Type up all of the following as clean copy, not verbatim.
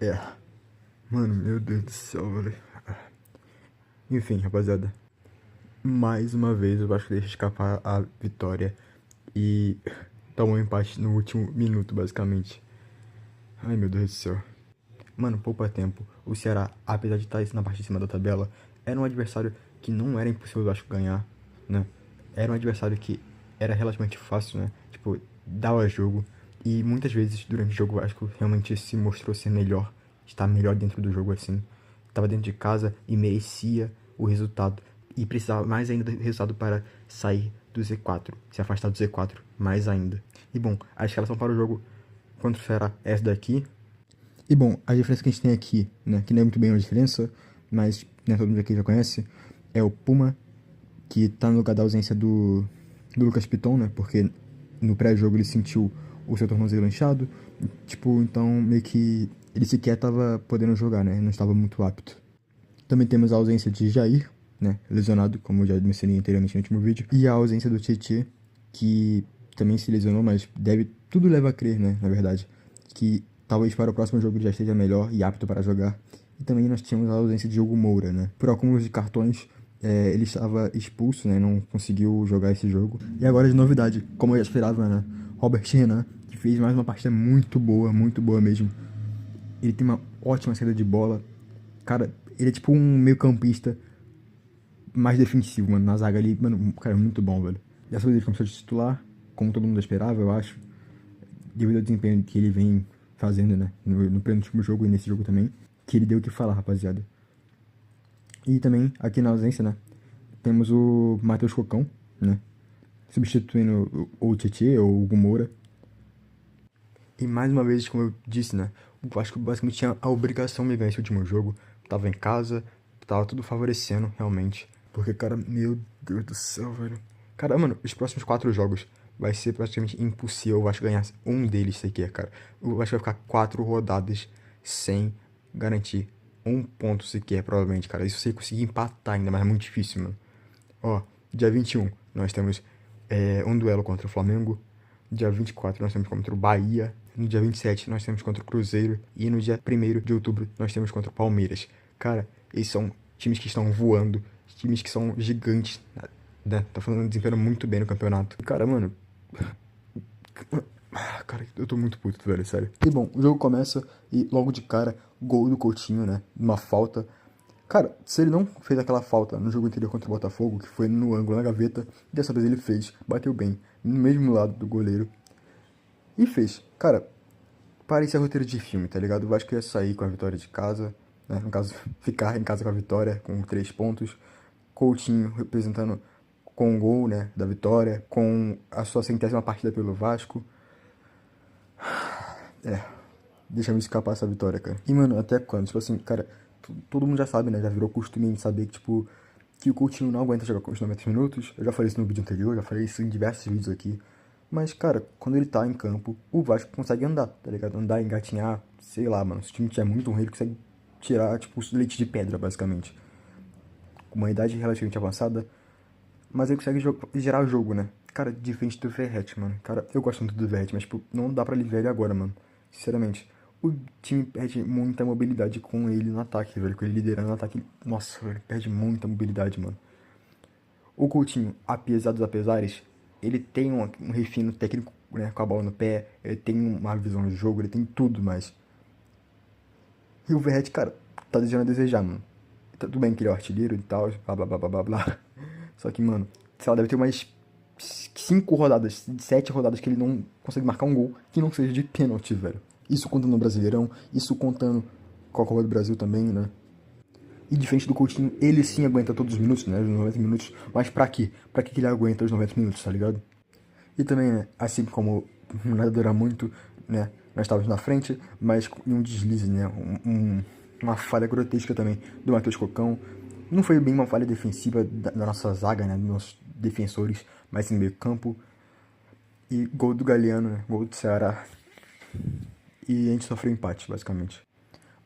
É, mano, meu Deus do céu, velho. Enfim, rapaziada. Mais uma vez o Vasco deixa escapar a vitória e toma um empate no último minuto, basicamente. Ai, meu Deus do céu. Mano, poupa tempo. O Ceará, apesar de estar na parte de cima da tabela, era um adversário que não era impossível o Vasco ganhar, né? Era um adversário que era relativamente fácil, né? Tipo, dava jogo. E muitas vezes durante o jogo o Vasco realmente se mostrou ser melhor, estar melhor dentro do jogo assim. Tava dentro de casa e merecia o resultado. E precisava mais ainda do resultado para sair do Z4, se afastar do Z4 mais ainda. E bom, a escalação para o jogo contra o Ceará é essa daqui. E bom, a diferença que a gente tem aqui, né, que não é muito bem uma diferença, mas né, todo mundo aqui já conhece, é o Puma, que tá no lugar da ausência do Lucas Piton, né, porque no pré-jogo ele sentiu o seu tornozelo inchado, tipo, então meio que ele sequer tava podendo jogar, né, não estava muito apto. Também temos a ausência de Jair, né, lesionado, como eu já mencionei anteriormente no último vídeo, e a ausência do Tietê, que também se lesionou, mas tudo leva a crer, né, na verdade, que talvez para o próximo jogo ele já esteja melhor e apto para jogar. E também nós tínhamos a ausência de Diogo Moura, né, por acúmulo de cartões, ele estava expulso, né, não conseguiu jogar esse jogo. E agora de novidade, como eu já esperava, né, Robert Renan, que fez mais uma partida muito boa mesmo. Ele tem uma ótima saída de bola. Cara, ele é tipo um meio-campista mais defensivo, mano, na zaga ali. Mano, cara, muito bom, velho. Dessa vez ele começou de titular, como todo mundo esperava, eu acho. Devido ao desempenho que ele vem fazendo, né? No penúltimo jogo e nesse jogo também. Que ele deu o que falar, rapaziada. E também, aqui na ausência, né? Temos o Matheus Cocão, né? Substituindo ou o Tietê ou o Hugo Moura. E mais uma vez, como eu disse, né? O Vasco basicamente tinha a obrigação de ganhar esse último jogo. Tava em casa, tava tudo favorecendo, realmente. Porque, cara, meu Deus do céu, velho. Cara, mano, os próximos 4 jogos vai ser praticamente impossível o Vasco ganhar um deles sequer, cara. O Vasco vai ficar 4 rodadas sem garantir um ponto sequer, provavelmente, cara. Isso se conseguir empatar ainda, mas é muito difícil, mano. Ó, dia 21 nós temos um duelo contra o Flamengo. Dia 24 nós temos contra o Bahia. No dia 27 nós temos contra o Cruzeiro. E no dia 1º de outubro nós temos contra o Palmeiras. Cara, esses são times que estão voando. Times que são gigantes, né? Tá falando desempenho muito bem no campeonato. Cara, mano. Cara, eu tô muito puto, velho, sério. E bom, o jogo começa e logo de cara, gol do Coutinho, né? Uma falta. Cara, se ele não fez aquela falta no jogo anterior contra o Botafogo, que foi no ângulo, na gaveta, dessa vez ele fez, bateu bem, no mesmo lado do goleiro. E fez. Cara, parecia roteiro de filme, tá ligado? O Vasco ia sair com a vitória de casa, né? No caso, ficar em casa com a vitória, com 3 pontos. Coutinho representando com o gol, né, da vitória, com a sua 100ª partida pelo Vasco. É, deixa eu escapar essa vitória, cara. E, mano, até quando? Tipo assim, cara, todo mundo já sabe, né? Já virou costume de saber que, tipo, que o Coutinho não aguenta jogar com os 90 minutos. Eu já falei isso no vídeo anterior, já falei isso em diversos vídeos aqui. Mas, cara, quando ele tá em campo, o Vasco consegue andar, tá ligado? Andar, engatinhar, sei lá, mano. Se o time tiver muito ruim, ele consegue tirar, tipo, leite de pedra, basicamente. Com uma idade relativamente avançada, mas ele consegue gerar o jogo, né? Cara, diferente do Verratti, mano. Cara, eu gosto muito do Verratti, mas, tipo, não dá pra aliviar ele agora, mano. Sinceramente. O time perde muita mobilidade com ele no ataque, velho. Com ele liderando o ataque. Nossa, velho, perde muita mobilidade, mano. O Coutinho, apesar dos apesares, ele tem um refino técnico, né? Com a bola no pé. Ele tem uma visão de jogo, ele tem tudo, mas... E o Verratti, cara, tá deixando a desejar, mano. Tá tudo bem que ele é o artilheiro e tal, blá blá blá blá blá blá. Só que, mano, sei lá, deve ter umas 5 rodadas, 7 rodadas que ele não consegue marcar um gol que não seja de pênalti, velho. Isso contando no Brasileirão, isso contando com a Copa do Brasil também, né? E diferente do Coutinho, ele sim aguenta todos os minutos, né? Os 90 minutos. Mas pra quê? Pra que ele aguenta os 90 minutos, tá ligado? E também, né? Assim como nada dura muito, né? Nós estávamos na frente, mas com um deslize, né? Uma falha grotesca também do Matheus Cocão. Não foi bem uma falha defensiva da nossa zaga, né? Dos nossos defensores, mas em meio campo. E gol do Galeano, né? Gol do Ceará. E a gente sofreu empate, basicamente.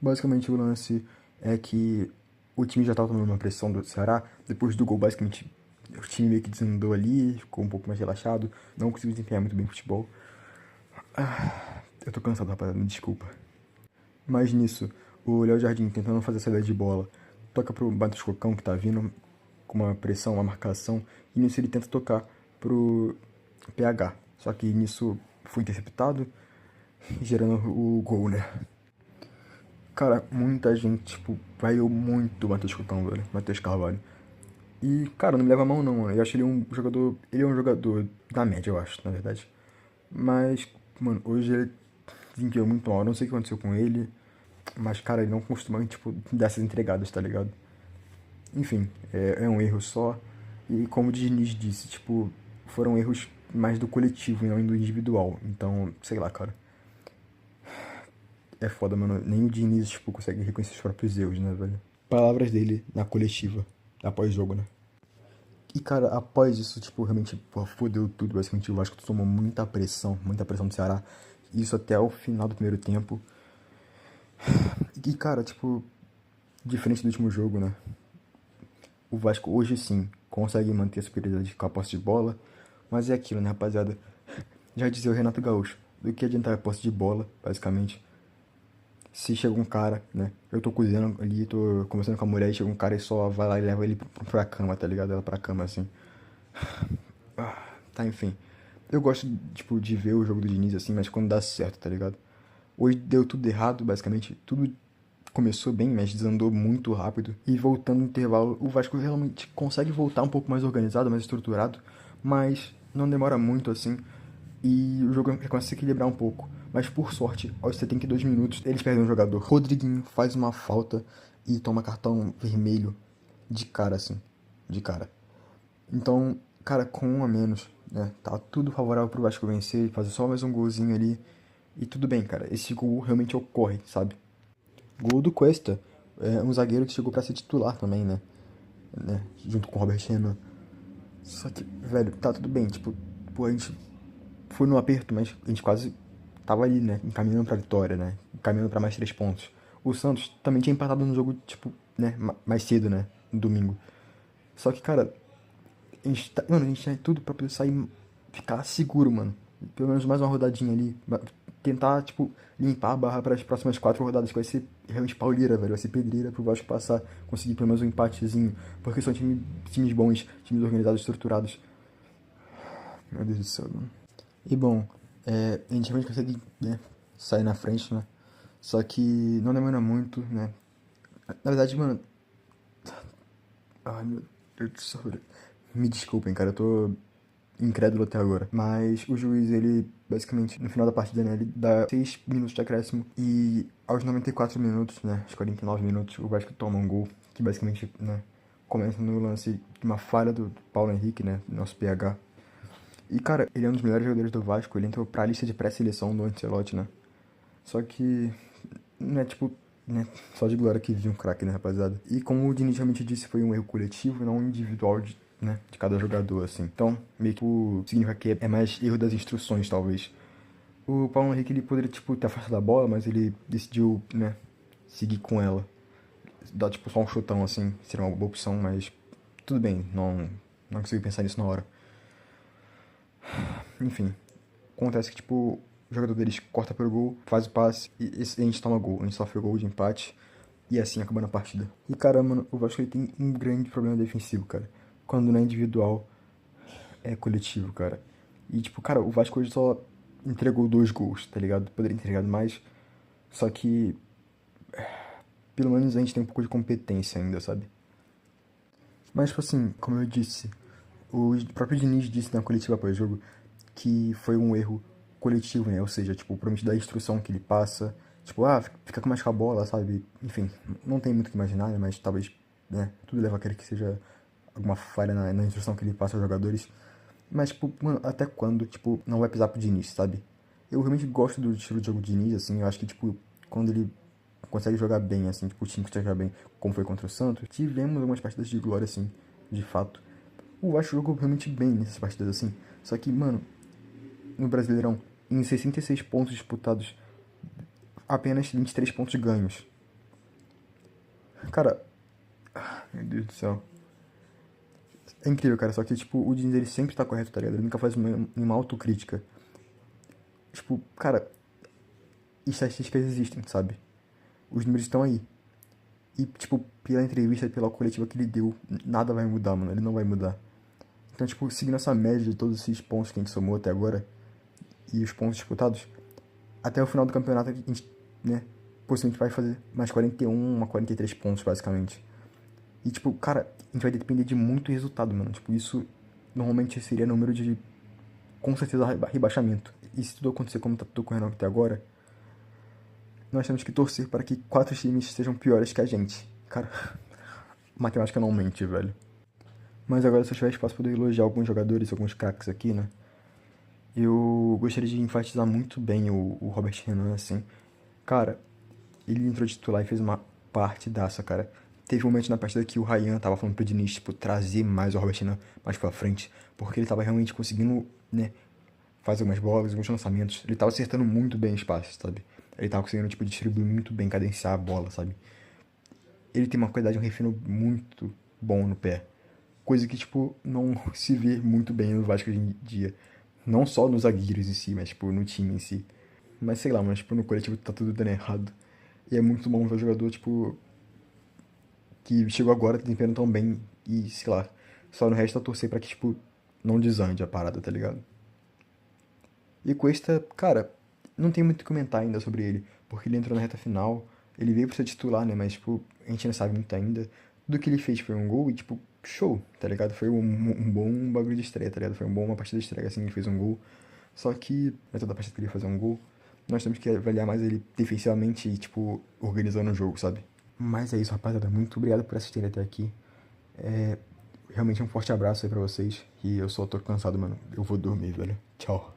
Basicamente o lance é que o time já estava tomando uma pressão do Ceará. Depois do gol, basicamente, o time meio que desandou ali, ficou um pouco mais relaxado. Não conseguiu desempenhar muito bem o futebol. Eu tô cansado, rapaziada, me desculpa. Mas nisso, o Léo Jardim tentando fazer a saída de bola, toca pro Matheus Cocão que tá vindo com uma pressão, uma marcação, e nisso ele tenta tocar pro PH. Só que nisso foi interceptado, gerando o gol, né? Cara, muita gente, tipo, vaiou muito o Matheus Cocão, velho. Matheus Carvalho. E, cara, não me leva a mão não, mano. Eu acho ele um jogador. Ele é um jogador da média, eu acho, na verdade. Mas, mano, hoje ele desempenhou muito mal. Eu não sei o que aconteceu com ele. Mas, cara, ele não costuma, tipo, dar essas entregadas, tá ligado? Enfim, é um erro só. E como o Diniz disse, tipo, foram erros mais do coletivo e não do individual. Então, sei lá, cara. É foda, mano. Nem o Diniz, tipo, consegue reconhecer os próprios erros, né, velho? Palavras dele na coletiva, após jogo, né? E, cara, após isso, tipo, realmente, pô, fodeu tudo. Basicamente, o Vasco tomou muita pressão do Ceará. Isso até o final do primeiro tempo. E, cara, tipo, diferente do último jogo, né? O Vasco hoje sim consegue manter a superioridade com a posse de bola. Mas é aquilo, né, rapaziada? Já dizia o Renato Gaúcho. Do que adiantar a posse de bola, basicamente, se chega um cara, né? Eu tô cozinhando ali, tô conversando com a mulher e chega um cara e só vai lá e leva ele pra cama, tá ligado? Ela pra cama, assim. Tá, enfim. Eu gosto, tipo, de ver o jogo do Diniz assim, mas quando dá certo, tá ligado? Hoje deu tudo errado, basicamente. Tudo começou bem, mas desandou muito rápido. E voltando no intervalo, o Vasco realmente consegue voltar um pouco mais organizado, mais estruturado, mas não demora muito assim. E o jogo começa a se equilibrar um pouco. Mas por sorte, aos 72 minutos, eles perdem um jogador. Rodriguinho faz uma falta e toma cartão vermelho de cara, assim. De cara. Então, cara, com um a menos, né? Tá tudo favorável pro Vasco vencer, fazer só mais um golzinho ali. E tudo bem, cara. Esse gol realmente ocorre, sabe? Gol do Cuesta. É um zagueiro que chegou pra ser titular também, né? Junto com o Robert Renan. Só que, velho, tá tudo bem. Tipo, pô, a gente foi no aperto, mas a gente quase tava ali, né? Encaminhando pra vitória, né? Encaminhando pra mais 3 pontos. O Santos também tinha empatado no jogo, tipo, né? Mais cedo, né? No domingo. Só que, cara, mano, a gente tinha tudo pra poder sair, ficar seguro, mano. Pelo menos mais uma rodadinha ali. Tentar, tipo, limpar a barra para as próximas 4 rodadas, que vai ser realmente pauleira, velho. Vai ser pedreira pro Vasco passar, conseguir pelo menos um empatezinho. Porque são times bons, times organizados, estruturados. Meu Deus do céu, mano. E bom, a gente realmente consegue, né, sair na frente, né? Só que não demora muito, né? Na verdade, mano. Ai, meu Deus do céu, velho. Me desculpem, cara, eu tô incrédulo até agora. Mas o juiz, ele, basicamente, no final da partida, né, ele dá 6 minutos de acréscimo e aos 94 minutos, né, aos 49 minutos, o Vasco toma um gol, que basicamente, né, começa no lance de uma falha do Paulo Henrique, né, nosso PH. E, cara, ele é um dos melhores jogadores do Vasco, ele entrou pra lista de pré-seleção do Ancelotti, né. Só que, não é tipo, né, só de glória que viu um craque, né, rapaziada. E como o Diniz realmente disse, foi um erro coletivo e não individual né, de cada jogador, assim. Então, meio que o significa que é mais erro das instruções, talvez. O Paulo Henrique, ele poderia, tipo, ter afastado a bola, mas ele decidiu, né, seguir com ela. Dar, tipo, só um chutão, assim, seria uma boa opção, mas tudo bem, não consegui pensar nisso na hora. Enfim, acontece que, tipo, o jogador deles corta pro gol, faz o passe e a gente toma gol. A gente sofre o gol de empate e assim acabando a partida. E, cara, mano, o Vasco ele tem um grande problema defensivo, cara. Quando não é individual, é coletivo, cara. E, tipo, cara, o Vasco hoje só entregou 2 gols, tá ligado? Poderia ter entregado mais. Só que, pelo menos a gente tem um pouco de competência ainda, sabe? Mas, tipo assim, como eu disse, o próprio Diniz disse na coletiva após o jogo que foi um erro coletivo, né? Ou seja, tipo, provavelmente da instrução que ele passa, tipo, fica com mais com a bola, sabe? Enfim, não tem muito o que imaginar, né? Mas talvez, né? Tudo leva a crer que seja alguma falha na instrução que ele passa aos jogadores. Mas, tipo, mano, até quando, tipo, não vai pisar pro Diniz, sabe? Eu realmente gosto do estilo de jogo do Diniz, assim, eu acho que, tipo, quando ele consegue jogar bem, assim, tipo, o time consegue jogar bem, como foi contra o Santos, tivemos algumas partidas de glória, assim, de fato. O Vasco jogou realmente bem nessas partidas, assim. Só que, mano, no Brasileirão, em 66 pontos disputados, apenas 23 pontos ganhos. Cara, meu Deus do céu. É incrível, cara, só que, tipo, o Diniz, ele sempre tá correto, tá ligado? Ele nunca faz uma autocrítica. Tipo, cara, estatísticas existem, sabe? os números estão aí. E, tipo, pela entrevista, pela coletiva que ele deu, nada vai mudar, mano. Ele não vai mudar. Então, tipo, seguindo essa média de todos esses pontos que a gente somou até agora, e os pontos disputados, até o final do campeonato a gente, né, possivelmente vai fazer mais 41 a 43 pontos, basicamente. E, tipo, cara, a gente vai depender de muito resultado, mano. Tipo, isso normalmente seria número de, com certeza, rebaixamento. E se tudo acontecer como tá tudo ocorrendo até agora, nós temos que torcer para que 4 times sejam piores que a gente. Cara, matemática não mente, velho. Mas agora, se eu tiver espaço para poder elogiar alguns jogadores, alguns craques aqui, né? Eu gostaria de enfatizar muito bem o Robert Renan, assim. Cara, ele entrou de titular e fez uma partidaça, cara. Teve um momento na partida que o Ryan tava falando pro Diniz, tipo, trazer mais o Robert Renan mais pra frente, porque ele tava realmente conseguindo, né, fazer umas bolas, alguns lançamentos. Ele tava acertando muito bem os passes, sabe? Ele tava conseguindo, tipo, distribuir muito bem, cadenciar a bola, sabe? Ele tem uma qualidade, um refino muito bom no pé. Coisa que, tipo, não se vê muito bem no Vasco hoje em dia. Não só nos zagueiros em si, mas, tipo, no time em si. Mas sei lá, mas, tipo, no coletivo tá tudo dando errado. E é muito bom ver o jogador, tipo, que chegou agora, tá desempenhando tão bem. E, sei lá, só no resto é torcer pra que, tipo, não desande a parada, tá ligado? E o Cuesta, cara, não tem muito o que comentar ainda sobre ele, porque ele entrou na reta final, ele veio pra ser titular, né, mas, tipo, a gente não sabe muito ainda. Tudo que ele fez foi um gol e, tipo, show, tá ligado? Foi um bom bagulho de estreia, tá ligado? Foi uma partida de estreia, assim, ele fez um gol. Só que, não é toda partida que ele ia fazer um gol, nós temos que avaliar mais ele defensivamente e, tipo, organizando o jogo, sabe? Mas é isso, rapaziada. Muito obrigado por assistirem até aqui. Realmente um forte abraço aí pra vocês. E eu só tô cansado, mano. Eu vou dormir, velho. Tchau.